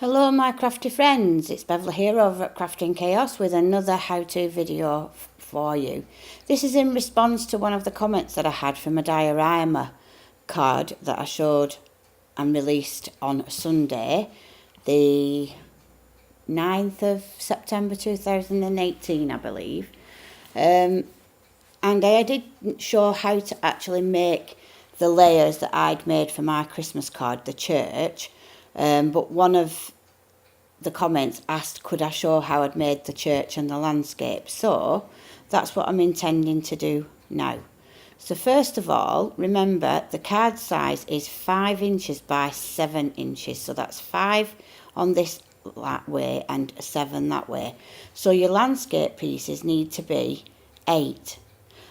Hello my crafty friends, it's Beverly here over at Crafty and Chaos with another how-to video for you. This is in response to one of the comments that I had from a diorama card that I showed and released on Sunday, the 9th of September 2018 I believe. And I didn't show how to actually make the layers that I'd made for my Christmas card, the church. But one of the comments asked could I show how I'd made the church and the landscape. So that's what I'm intending to do now. So first of all, remember the card size is 5 inches by 7 inches. So that's 5 on this that way and 7 that way. So your landscape pieces need to be 8.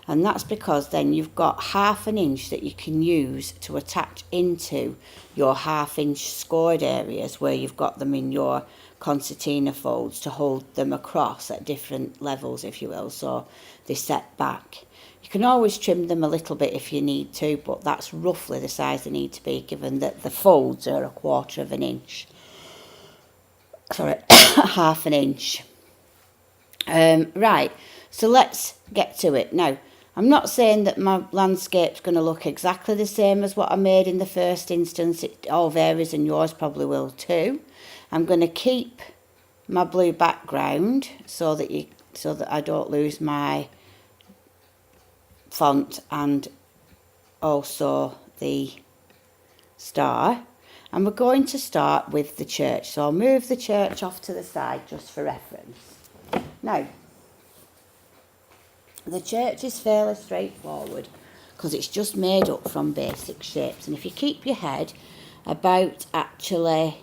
And that's because then you've got 1/2 inch that you can use to attach into your 1/2 inch scored areas where you've got them in your concertina folds to hold them across at different levels, if you will, so they set back. You can always trim them a little bit if you need to, but that's roughly the size they need to be, given that the folds are 1/4 inch. Sorry, 1/2 inch. Right, so let's get to it. Now, I'm not saying that my landscape's going to look exactly the same as what I made in the first instance. It all varies and yours probably will too. I'm going to keep my blue background so that I don't lose my font and also the star. And we're going to start with the church. So I'll move the church off to the side just for reference. Now, the church is fairly straightforward because it's just made up from basic shapes. And if you keep your head about actually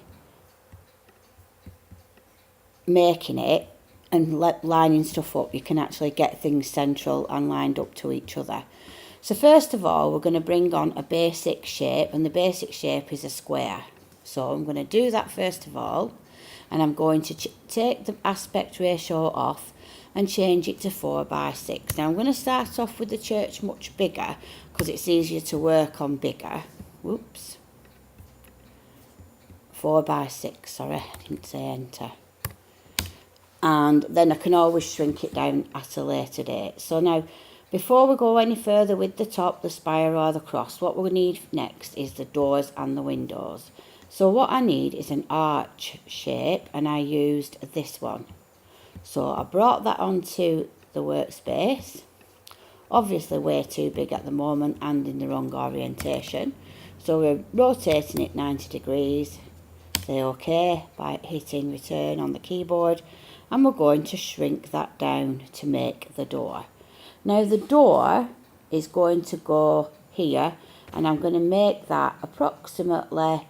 making it and lining stuff up, you can actually get things central and lined up to each other. So first of all, we're going to bring on a basic shape, and the basic shape is a square. So I'm going to do that first of all, and I'm going to take the aspect ratio off and change it to 4 by 6. Now I'm going to start off with the church much bigger because it's easier to work on bigger. Whoops. 4 by 6, sorry, I didn't say enter. And then I can always shrink it down at a later date. So now, before we go any further with the top, the spire or the cross, what we need next is the doors and the windows. So what I need is an arch shape, and I used this one. So I brought that onto the workspace, obviously way too big at the moment and in the wrong orientation. So we're rotating it 90 degrees, say OK by hitting return on the keyboard, and we're going to shrink that down to make the door. Now the door is going to go here, and I'm going to make that approximately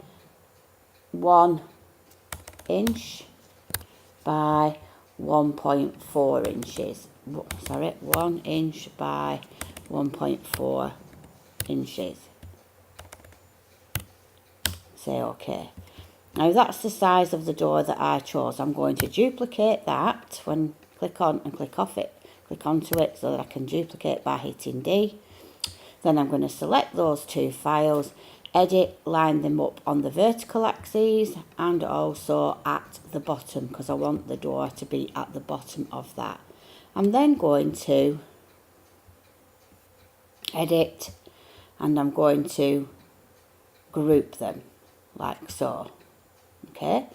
1 inch by 1.4 inches. Sorry, 1 inch by 1.4 inches. Say OK. Now that's the size of the door that I chose. I'm going to duplicate that when click on and click off it. Click onto it so that I can duplicate by hitting D. Then I'm going to select those two files, edit, line them up on the vertical axes and also at the bottom because I want the door to be at the bottom of that. I'm then going to edit and I'm going to group them like so. Okay,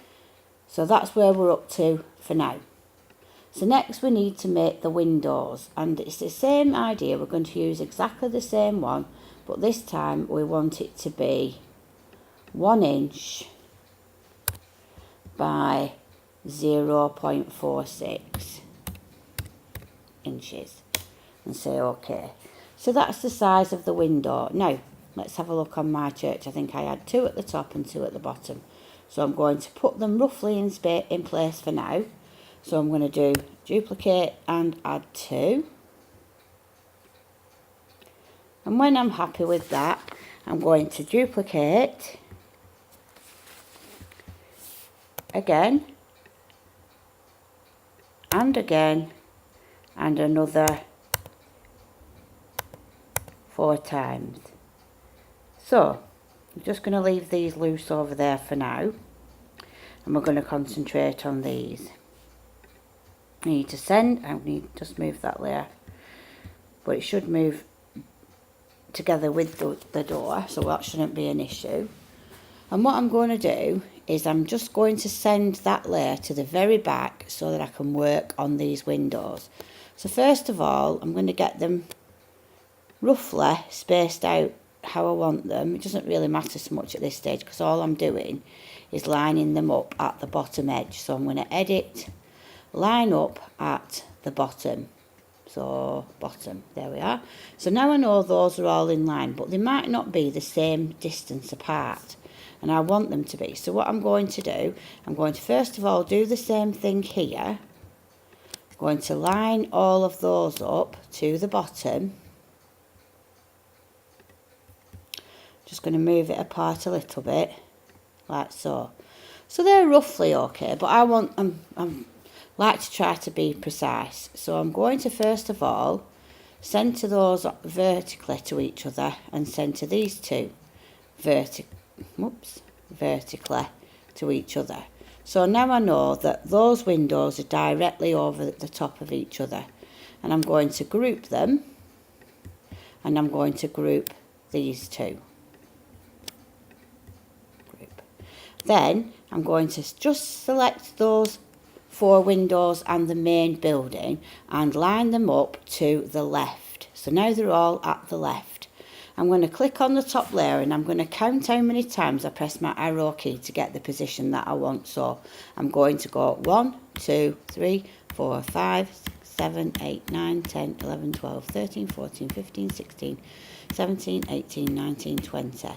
so that's where we're up to for now. So next we need to make the windows, and it's the same idea. We're going to use exactly the same one, but this time we want it to be 1 inch by 0.46 inches and say OK. So that's the size of the window. Now let's have a look on my church. I think I had 2 at the top and 2 at the bottom. So I'm going to put them roughly in place for now. So I'm going to do duplicate and add 2. And when I'm happy with that, I'm going to duplicate again and again and another 4 times. So I'm just going to leave these loose over there for now. and we're going to concentrate on these. I need to send, I need to just move that layer, but it should move together with the door, so that shouldn't be an issue. And what I'm going to do is I'm just going to send that layer to the very back so that I can work on these windows. So first of all, I'm going to get them roughly spaced out how I want them. It doesn't really matter so much at this stage because all I'm doing is lining them up at the bottom edge. So I'm going to edit, line up at the bottom. So bottom, there we are. So now I know those are all in line, but they might not be the same distance apart, and I want them to be. So what I'm going to do, I'm going to first of all do the same thing here. I'm going to line all of those up to the bottom. Just going to move it apart a little bit, like so. So they're roughly okay, but I want I'm like to try to be precise. So I'm going to first of all centre those vertically to each other and centre these two vertically to each other. So now I know that those windows are directly over the top of each other, and I'm going to group them, and I'm going to group these two. Then I'm going to just select those 4 windows and the main building and line them up to the left. So now they're all at the left. I'm going to click on the top layer and I'm going to count how many times I press my arrow key to get the position that I want. So I'm going to go 1, 2, 3, 4, 5, 6, 7, 8, 9, 10, 11, 12, 13, 14, 15, 16, 17, 18, 19, 20.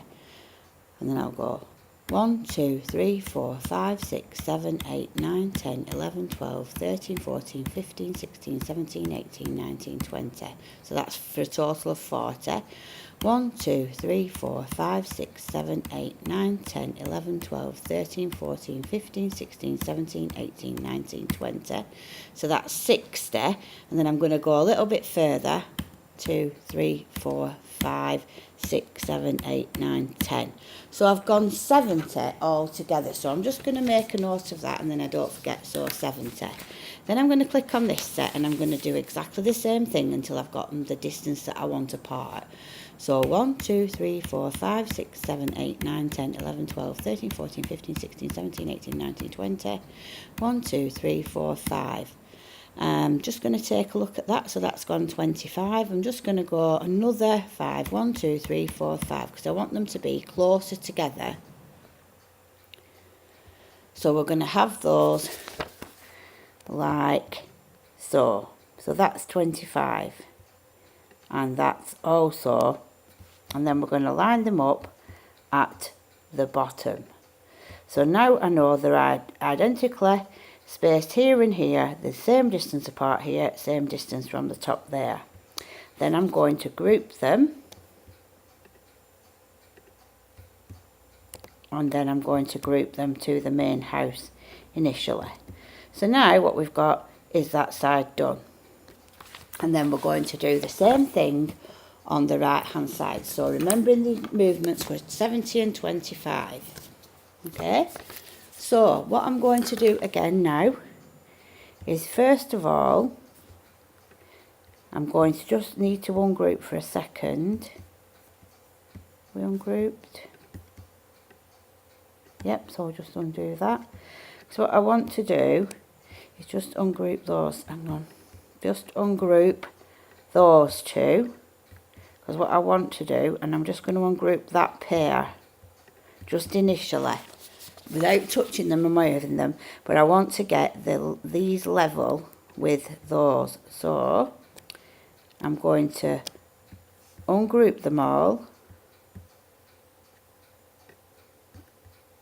And then I'll go 1, 2, 3, 4, 5, 6, 7, 8, 9, 10, 11, 12, 13, 14, 15, 16, 17, 18, 19, 20. So that's for a total of 40. 1, 2, 3, 4, 5, 6, 7, 8, 9, 10, 11, 12, 13, 14, 15, 16, 17, 18, 19, 20. So that's 60. And then I'm going to go a little bit further. 2, 3, 4, 5, 6, 7, 8, 9, 10. So I've gone 70 all together. So I'm just going to make a note of that and then I don't forget. So 70. Then I'm going to click on this set and I'm going to do exactly the same thing until I've gotten the distance that I want apart. So 1, 2, 3, 4, 5, 6, 7, 8, 9, 10, 11, 12, 13, 14, 15, 16, 17, 18, 19, 20. 1, 2, 3, 4, 5. I'm just going to take a look at that. So that's gone 25. I'm just going to go another 5. 1, 2, 3, 4, 5, because I want them to be closer together. So we're going to have those like so. So that's 25. And that's also, and then we're going to line them up at the bottom. So now I know they're identically spaced here and here, the same distance apart here, same distance from the top there. Then I'm going to group them, and then I'm going to group them to the main house initially. So now what we've got is that side done. And then we're going to do the same thing on the right hand side. So remembering the movements were 70 and 25. Okay, so what I'm going to do again now is first of all, I'm going to just need to ungroup for a second. We ungrouped. Yep, so I'll just undo that. So what I want to do is just ungroup those. Hang on. Just ungroup those two. Because what I want to do, and I'm just going to ungroup that pair just initially, without touching them and moving them, but I want to get these level with those. So I'm going to ungroup them all.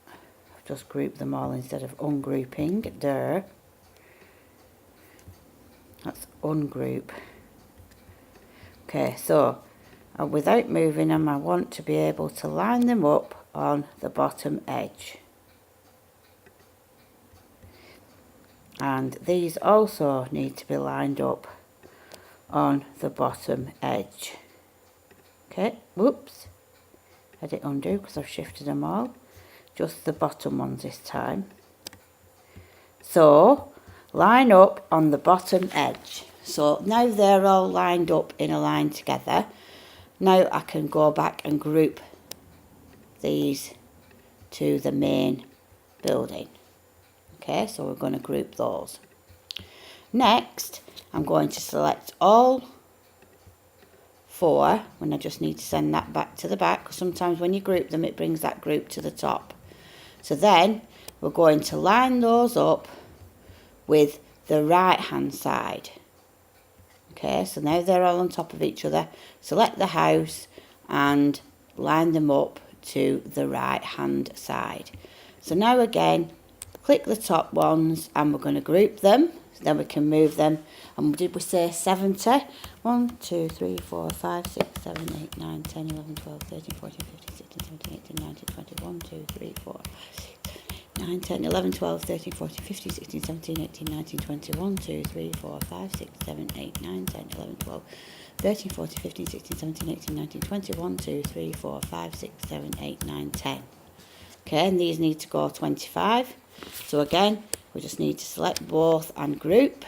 I've just grouped them all instead of ungrouping. There. That's ungroup. Okay, so without moving them, I want to be able to line them up on the bottom edge. And these also need to be lined up on the bottom edge. Okay, whoops. Edit undo because I've shifted them all. Just the bottom ones this time. So line up on the bottom edge. So now they're all lined up in a line together. Now I can go back and group these to the main building. Okay, so we're going to group those. Next, I'm going to select all 4, when I just need to send that back to the back, because sometimes when you group them it brings that group to the top. So then we're going to line those up with the right hand side. Okay, so now they're all on top of each other. Select the house and line them up to the right hand side. So now again, click the top ones and we're going to group them. So then we can move them. And did we say 70? 1, 2, 3, 4, 5, 6, 7, 8, 9, 10, 11, 12, 13, 14, 15, 16, 17, 18, 19, 20, 1, 2, 3, 4, 9, 10, 11, 12, 13, 14, 15, 16, 17, 18, 19, 20, 1, 2, 3, 4, 5, 6, 7, 8, 9, 10, 11, 12, 13, 14, 15, 16, 17, 18, 19, 20, 1, 2, 3, 4, 5, 6, 7, 8, 9, 10. Okay, and these need to go 25. So again, we just need to select both and group,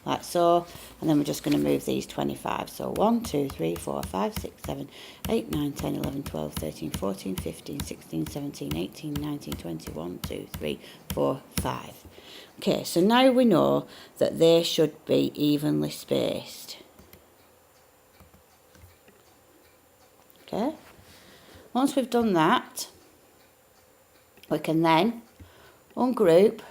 like so, and then we're just going to move these 25. So 1, 2, 3, 4, 5, 6, 7, 8, 9, 10, 11, 12, 13, 14, 15, 16, 17, 18, 19, 20, 1, 2, 3, 4, 5. Okay, so now we know that they should be evenly spaced. Okay, once we've done that, we can then ungroup,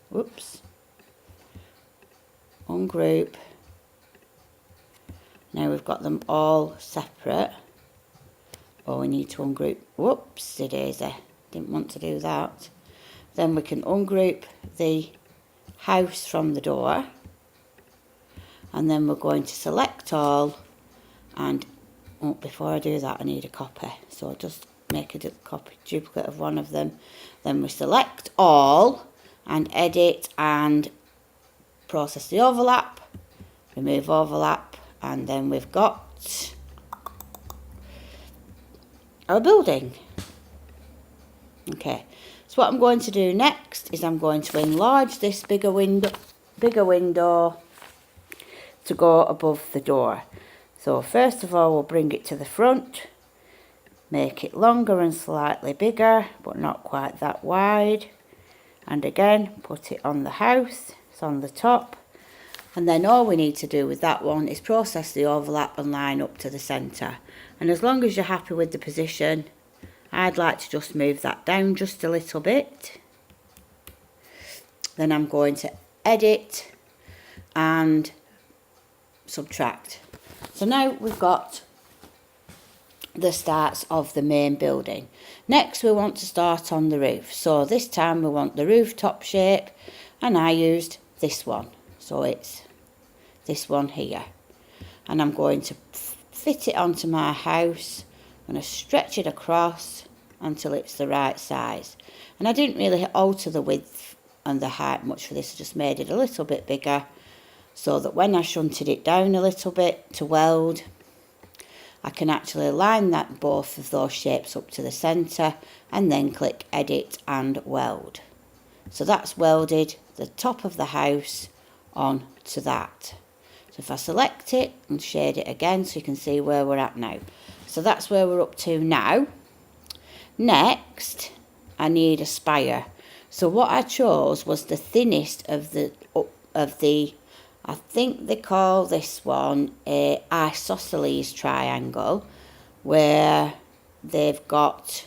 whoops, ungroup. Now we've got them all separate. Oh, we need to ungroup, whoopsie daisy, didn't want to do that. Then we can ungroup the house from the door, and then we're going to select all, and oh, before I do that I need a copy, so I'll just make a duplicate of one of them. Then we select all and edit and process the overlap, remove overlap, and then we've got our building. Okay, so what I'm going to do next is I'm going to enlarge this bigger window to go above the door. So first of all, we'll bring it to the front, make it longer and slightly bigger, but not quite that wide. And again, put it on the house, it's on the top. And then all we need to do with that one is process the overlap and line up to the centre. And as long as you're happy with the position, I'd like to just move that down just a little bit. Then I'm going to edit and subtract. So now we've got the starts of the main building. Next we want to start on the roof. So this time we want the rooftop shape, and I used this one. So it's this one here. And I'm going to fit it onto my house. I'm going to stretch it across until it's the right size. And I didn't really alter the width and the height much for this. I just made it a little bit bigger, so that when I shunted it down a little bit to weld, I can actually line that both of those shapes up to the centre and then click edit and weld. So that's welded the top of the house on to that. So if I select it and shade it again so you can see where we're at now. So that's where we're up to now. Next, I need a spire. So what I chose was the thinnest of the I think they call this one a isosceles triangle, where they've got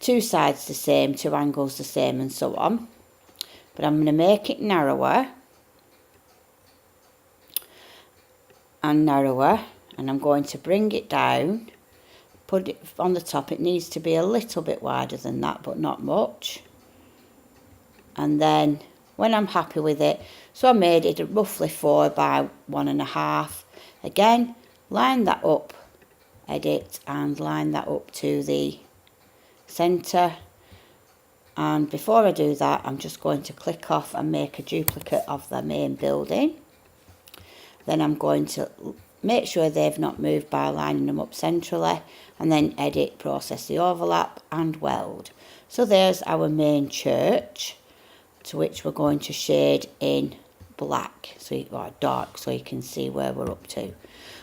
two sides the same, two angles the same, and so on. But I'm going to make it narrower and narrower, and I'm going to bring it down, put it on the top. It needs to be a little bit wider than that, but not much. And then when I'm happy with it, so I made it roughly 4 by 1.5. Again, line that up, edit, and line that up to the centre. And before I do that, I'm just going to click off and make a duplicate of the main building. Then I'm going to make sure they've not moved by lining them up centrally, and then edit, process the overlap and weld. So there's our main church, to which we're going to shade in black, or dark, so you can see where we're up to.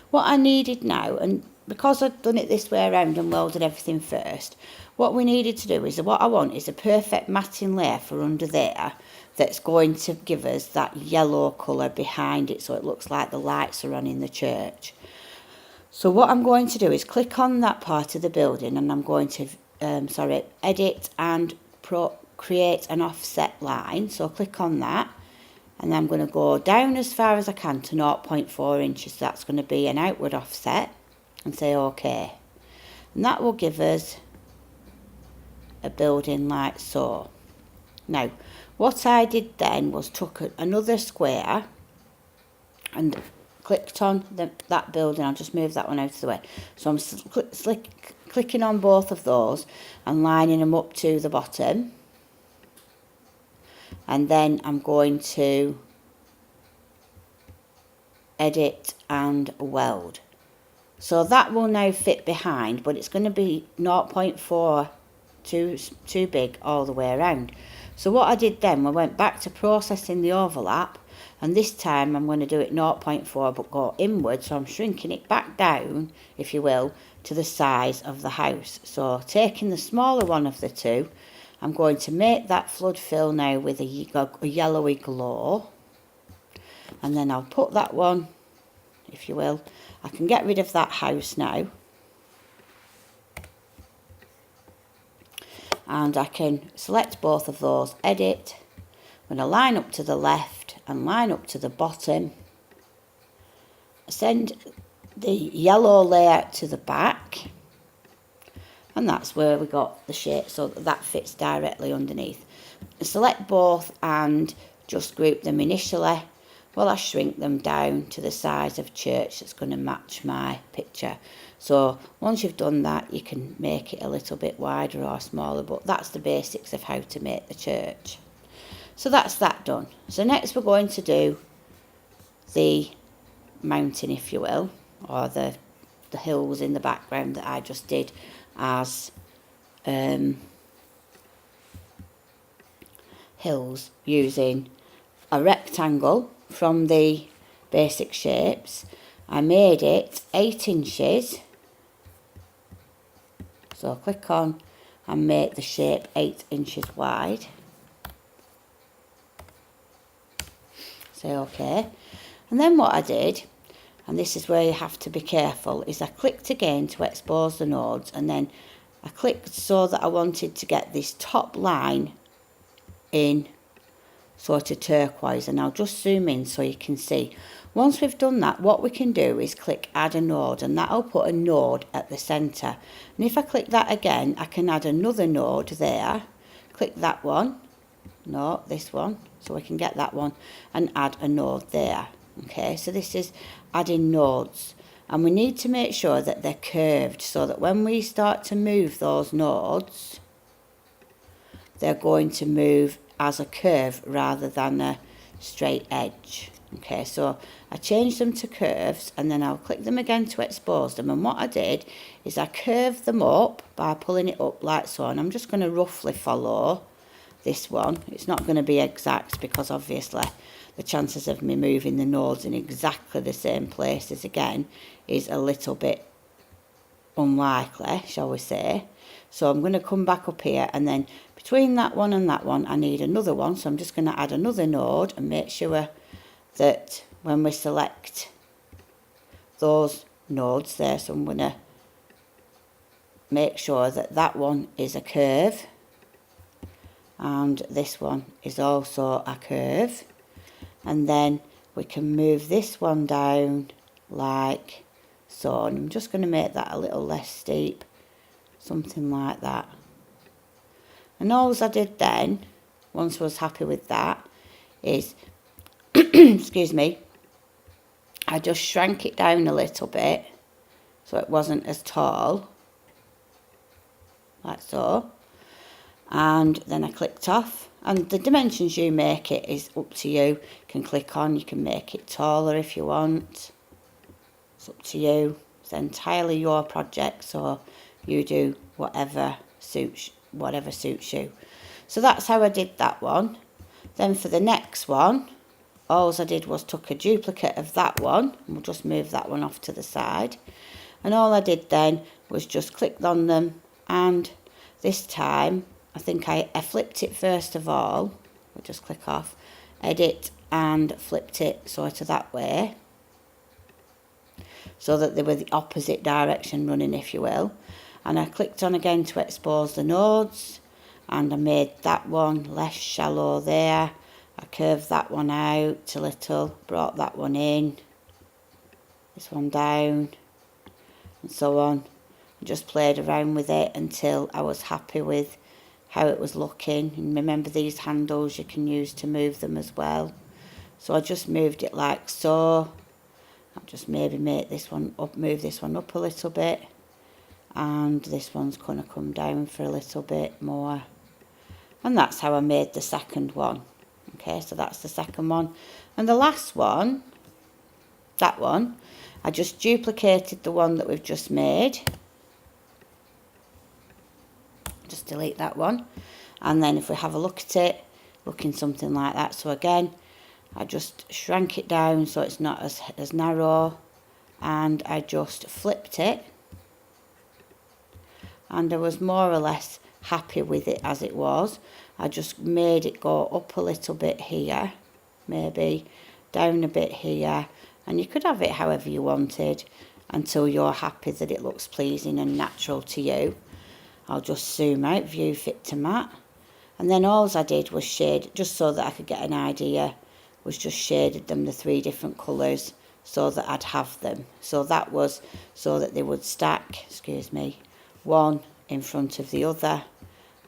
What I needed now, and because I've done it this way around and welded everything first, what we needed to do is, what I want is a perfect matting layer for under there that's going to give us that yellow colour behind it, so it looks like the lights are on in the church. So what I'm going to do is click on that part of the building, and I'm going to edit and create an offset line. So click on that, and I'm going to go down as far as I can to 0.4 inches. That's going to be an outward offset, and say OK. And that will give us a building like so. Now, what I did then was took another square and clicked on that building. I'll just move that one out of the way. So I'm clicking on both of those and lining them up to the bottom. And then I'm going to edit and weld. So that will now fit behind, but it's going to be 0.4 too big all the way around. So what I did then, I went back to processing the overlap, and this time I'm going to do it 0.4 but go inward, so I'm shrinking it back down, if you will, to the size of the house. So taking the smaller one of the two, I'm going to make that flood fill now with a yellowy glow, and then I'll put that one, if you will, I can get rid of that house now, and I can select both of those, edit, I'm going to line up to the left and line up to the bottom, send the yellow layer to the back, and that's where we got the shape, so that fits directly underneath. Select both and just group them initially while I shrink them down to the size of church that's going to match my picture. So once you've done that, you can make it a little bit wider or smaller, but that's the basics of how to make the church. So that's that done. So next we're going to do the mountain, if you will, or the hills in the background that I just did as hills, using a rectangle from the basic shapes. I made it 8 inches, so click on and make the shape 8 inches wide, say OK. And then what I did, and this is where you have to be careful, is I clicked again to expose the nodes, and then I clicked so that I wanted to get this top line in sort of turquoise, and I'll just zoom in so you can see. Once we've done that, what we can do is click add a node, and that'll put a node at the centre. And if I click that again, I can add another node there, click that one, no, this one, so we can get that one and add a node there. Okay, so this is adding nodes, and we need to make sure that they're curved so that when we start to move those nodes, they're going to move as a curve rather than a straight edge. Okay, so I changed them to curves, and then I'll click them again to expose them, and what I did is I curved them up by pulling it up like so, and I'm just going to roughly follow this one. It's not going to be exact because obviously the chances of me moving the nodes in exactly the same places again is a little bit unlikely, shall we say. So I'm going to come back up here, and then between that one and that one I need another one, so I'm just going to add another node and make sure that when we select those nodes there, so I'm going to make sure that that one is a curve and this one is also a curve, and then we can move this one down like so, and I'm just going to make that a little less steep, something like that. And all I did then, once I was happy with that, is excuse me, I just shrank it down a little bit so it wasn't as tall, like so, and then I clicked off. And the dimensions you make it is up to you. You can click on, you can make it taller if you want, It's up to you. It's entirely your project, so you do whatever suits you. So that's how I did that one. Then for the next one, all I did was took a duplicate of that one, and we'll just move that one off to the side. And all I did then was just clicked on them, and this time I think I flipped it first of all. We'll just click off, edit, and flipped it sort of that way, so that they were the opposite direction running, if you will. And I clicked on again to expose the nodes, and I made that one less shallow there. I curved that one out a little, brought that one in, this one down, and so on. I just played around with it until I was happy with how it was looking. And remember, these handles you can use to move them as well. So I just moved it like so. I'll just maybe make this one up, move this one up a little bit, and this one's going to come down for a little bit more. And that's how I made the second one. Okay, so that's the second one. And the last one, that one, I just duplicated the one that we've just made. Just delete that one. And then if we have a look at it, looking something like that. So again, I just shrank it down so it's not as narrow, and I just flipped it. And I was more or less happy with it as it was. I just made it go up a little bit here, maybe down a bit here, and you could have it however you wanted until you're happy that it looks pleasing and natural to you. I'll just zoom out, view fit to matte, and then all I did was shade, just so that I could get an idea, was just shaded them the 3 different colours so that I'd have them. So that was so that they would stack, one in front of the other.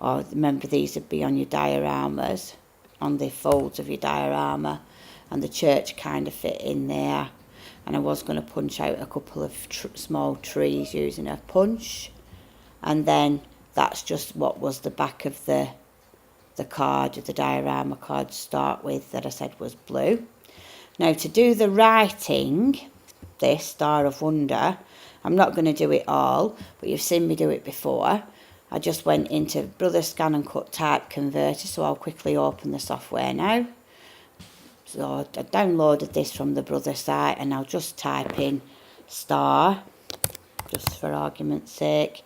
Or remember, these would be on your dioramas, on the folds of your diorama, and the church kind of fit in there. And I was going to punch out a couple of small trees using a punch, and then that's just what was the back of the card, the diorama card to start with, that I said was blue. Now to do the writing, this Star of Wonder, I'm not going to do it all, but you've seen me do it before. I just went into Brother Scan and Cut Type Converter, so I'll quickly open the software now. So I downloaded this from the Brother site, and I'll just type in star, just for argument's sake.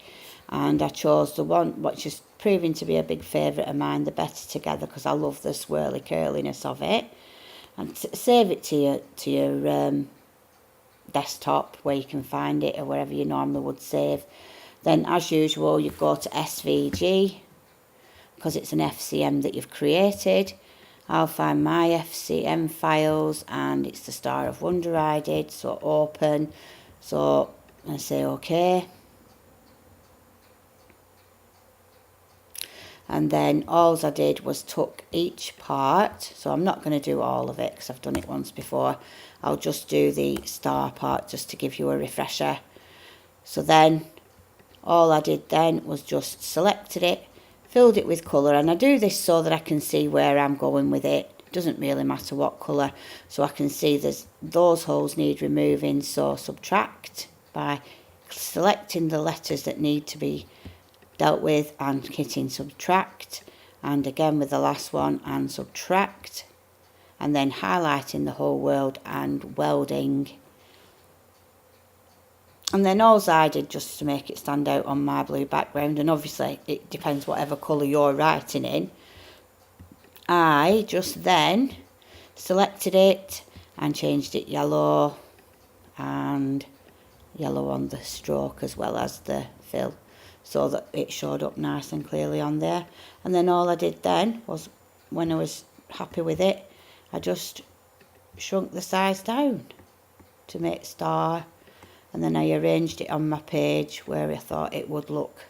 And I chose the one which is proving to be a big favourite of mine, the Better Together, because I love the swirly curliness of it. And save it to your desktop where you can find it, or wherever you normally would save. Then, as usual, you go to SVG, because it's an FCM that you've created. I'll find my FCM files, and it's the Star of Wonder I did, so open. So I say OK. And then all I did was took each part, so I'm not going to do all of it because I've done it once before. I'll just do the star part just to give you a refresher. So then all I did then was just selected it, filled it with colour, and I do this so that I can see where I'm going with it. It doesn't really matter what colour, so I can see those holes need removing, so subtract by selecting the letters that need to be dealt with and hitting subtract, and again with the last one and subtract, and then highlighting the whole world and welding. And then all I did, just to make it stand out on my blue background, and obviously it depends whatever colour you're writing in, I just then selected it and changed it yellow, and yellow on the stroke as well as the fill, so that it showed up nice and clearly on there. And then all I did then was, when I was happy with it, I just shrunk the size down to make star, and then I arranged it on my page where I thought it would look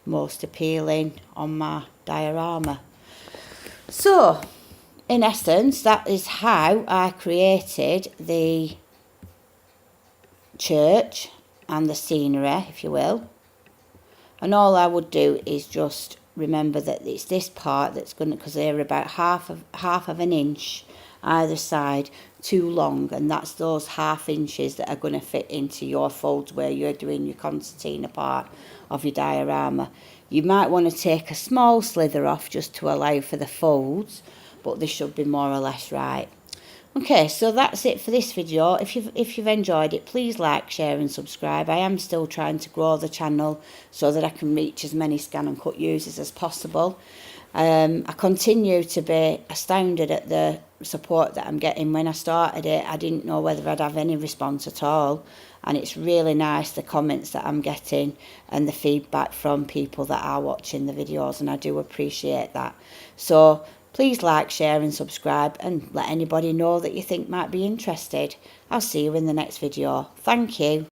most appealing on my diorama. So in essence, that is how I created the church and the scenery, if you will. And all I would do is just remember that it's this part that's going to, because they're about half of an inch either side too long, and that's those 1/2 inches that are going to fit into your folds where you're doing your concertina part of your diorama. You might want to take a small slither off just to allow for the folds, but this should be more or less right. Okay, so that's it for this video. If you've enjoyed it, please like, share and subscribe. I am still trying to grow the channel so that I can reach as many scan and cut users as possible. I continue to be astounded at the support that I'm getting. When I started it, I didn't know whether I'd have any response at all, and it's really nice, the comments that I'm getting and the feedback from people that are watching the videos, and I do appreciate that. So please like, share and subscribe, and let anybody know that you think might be interested. I'll see you in the next video. Thank you.